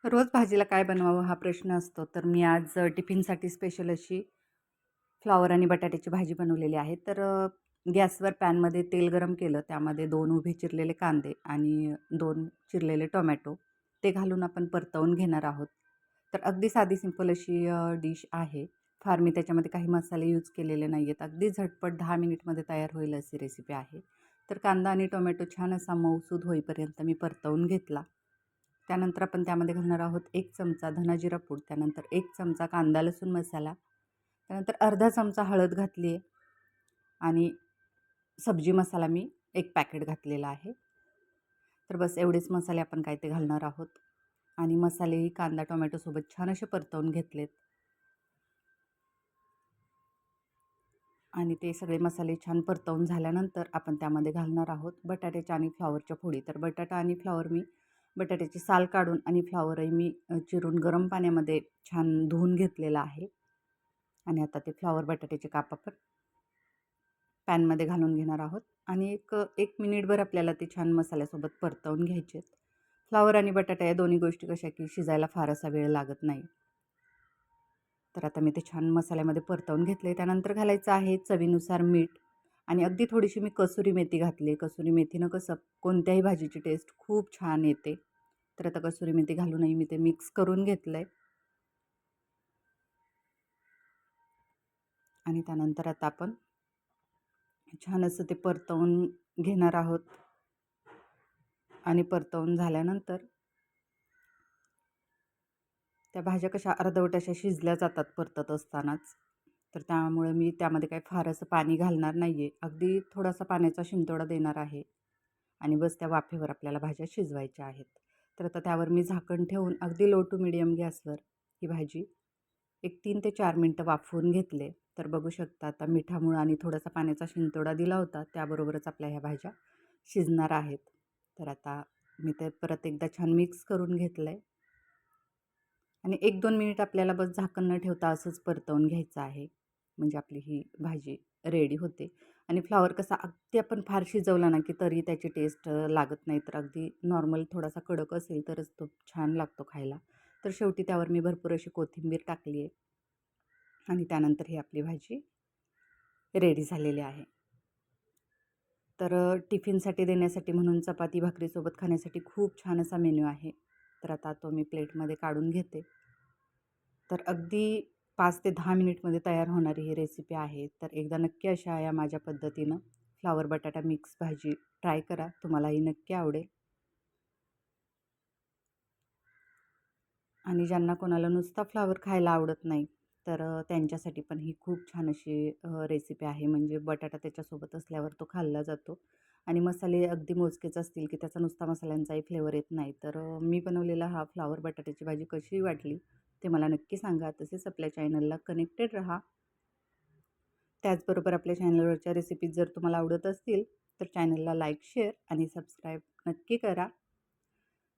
रोज भाजीला काय बनवावं हा प्रश्न असतो. तर मी आज टिफिनसाठी स्पेशल अशी फ्लॉवर आणि बटाट्याची भाजी बनवलेली आहे. तर गॅसवर पॅनमध्ये तेल गरम केलं. त्यामध्ये 2 उभे चिरलेले कांदे आणि 2 चिरलेले टोमॅटो ते घालून आपण परतवून घेणार आहोत. तर अगदी साधी सिंपल अशी डिश आहे. फार मी त्याच्यामध्ये काही मसाले यूज केलेले नाही आहेत. अगदी झटपट 10 मिनिटमध्ये तयार होईल अशी रेसिपी आहे. तर कांदा आणि टोमॅटो छान असा मऊसूद होईपर्यंत मी परतवून घेतला. त्यानंतर आपण त्यामध्ये घालणार आहोत 1 चमचा धना जिरा पूड, त्यानंतर 1 चमचा कांदा लसूण मसाला, त्यानंतर अर्धा चमचा हळद घातली आहे आणि सब्जी मसाला मी 1 पॅकेट घातलेला आहे. तर बस एवढेच मसाले आपण काय ते घालणार आहोत आणि मसालेही कांदा टोमॅटोसोबत छान असे परतवून घेतलेत. आणि ते सगळे मसाले छान परतवून झाल्यानंतर आपण त्यामध्ये घालणार आहोत बटाट्याच्या आणि फ्लॉवरच्या फोडी. तर बटाटा आणि फ्लॉवर मी बटाट्याची साल काढून आणि फ्लॉवरही मी चिरून गरम पाण्यामध्ये छान धुवून घेतलेला आहे. आणि आता ते फ्लॉवर बटाट्याचे काप आपण पॅनमध्ये घालून घेणार आहोत आणि एक मिनिटभर आपल्याला ते छान मसाल्यासोबत परतवून घ्यायचे आहेत. फ्लॉवर आणि बटाटा या दोन्ही गोष्टी कशा की शिजायला फार असा वेळ लागत नाही. तर आता मी ते छान मसाल्यामध्ये परतवून घेतले. त्यानंतर घालायचं आहे चवीनुसार मीठ आणि अगदी थोडीशी मी कसुरी मेथी घातली. कसुरी मेथीनं कसं कोणत्याही भाजीची टेस्ट खूप छान येते. तर आता कसुरी मेथी घालूनही मी ते मिक्स करून घेतलं आहे. आणि त्यानंतर आता आपण छान असं ते परतवून घेणार आहोत आणि परतवून झाल्यानंतर त्या भाज्या कशा अर्धवट अशा शिजल्या जातात परतत असतानाच. तर त्यामुळे मी त्यामध्ये काही फार असं पाणी घालणार नाही आहे. अगदी थोडासा पाण्याचा शिंतोडा देणार आहे आणि बस त्या वाफेवर आपल्याला भाज्या शिजवायच्या आहेत. तर आता त्यावर मी झाकण ठेवून अगदी लो टू मीडियम गॅसवर ही भाजी एक 3 ते 4 मिनटं वाफवून घेतले. तर बघू शकता आता मिठामुळं आणि थोडासा पाण्याचा शिंतोडा दिला होता, त्याबरोबरच आपल्या ह्या भाज्या शिजणार आहेत. तर आता मी ते परत एकदा छान मिक्स करून घेतलं आहे आणि 1-2 मिनिट आपल्याला बस झाकण न ठेवता असंच परतवून घ्यायचं आहे. म्हणजे आपली ही भाजी रेडी होते आणि फ्लॉवर कसा अगदी आपण फार शिजवला ना, की तरी त्याची टेस्ट लागत नाही. तर अगदी नॉर्मल थोडासा कडक असेल तरच तो छान लागतो खायला. तर शेवटी त्यावर मी भरपूर अशी कोथिंबीर टाकली आहे आणि त्यानंतर ही आपली भाजी रेडी झालेली आहे. तर टिफिनसाठी देण्यासाठी म्हणून चपाती भाकरीसोबत खाण्यासाठी खूप छान असा मेनू आहे. तर आता तो मी प्लेटमध्ये काढून घेते. तर अगदी 5 ते 10 मिनिटमध्ये तयार होणारी ही रेसिपी आहे. तर एकदा नक्की अशा या माझ्या पद्धतीनं फ्लॉवर बटाटा मिक्स भाजी ट्राय करा. तुम्हालाही नक्की आवडेल. आणि ज्यांना कोणाला नुसता फ्लॉवर खायला आवडत नाही, तर त्यांच्यासाठी पण ही खूप छान अशी रेसिपी आहे. म्हणजे बटाटा त्याच्यासोबत असल्यावर तो खाल्ला जातो आणि मसाले अगदी मोजकेच असतील, की त्याचा नुसता मसाल्यांचाही फ्लेवर येत नाही. तर मी बनवलेला हा फ्लॉवर बटाट्याची भाजी कशी वाटली ते मला नक्की सांगा. तसेच आपल्या चॅनलला कनेक्टेड राहा. त्याचबरोबर आपल्या चॅनलवरच्या रेसिपीज जर तुम्हाला आवडत असतील, तर चॅनलला लाईक, शेअर आणि सबस्क्राईब नक्की करा.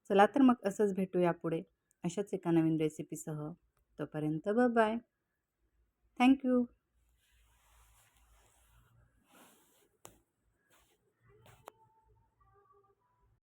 चला तर मग असंच भेटूया पुढे अशाच एका नवीन रेसिपीसह. तोपर्यंत बाय. Thank you.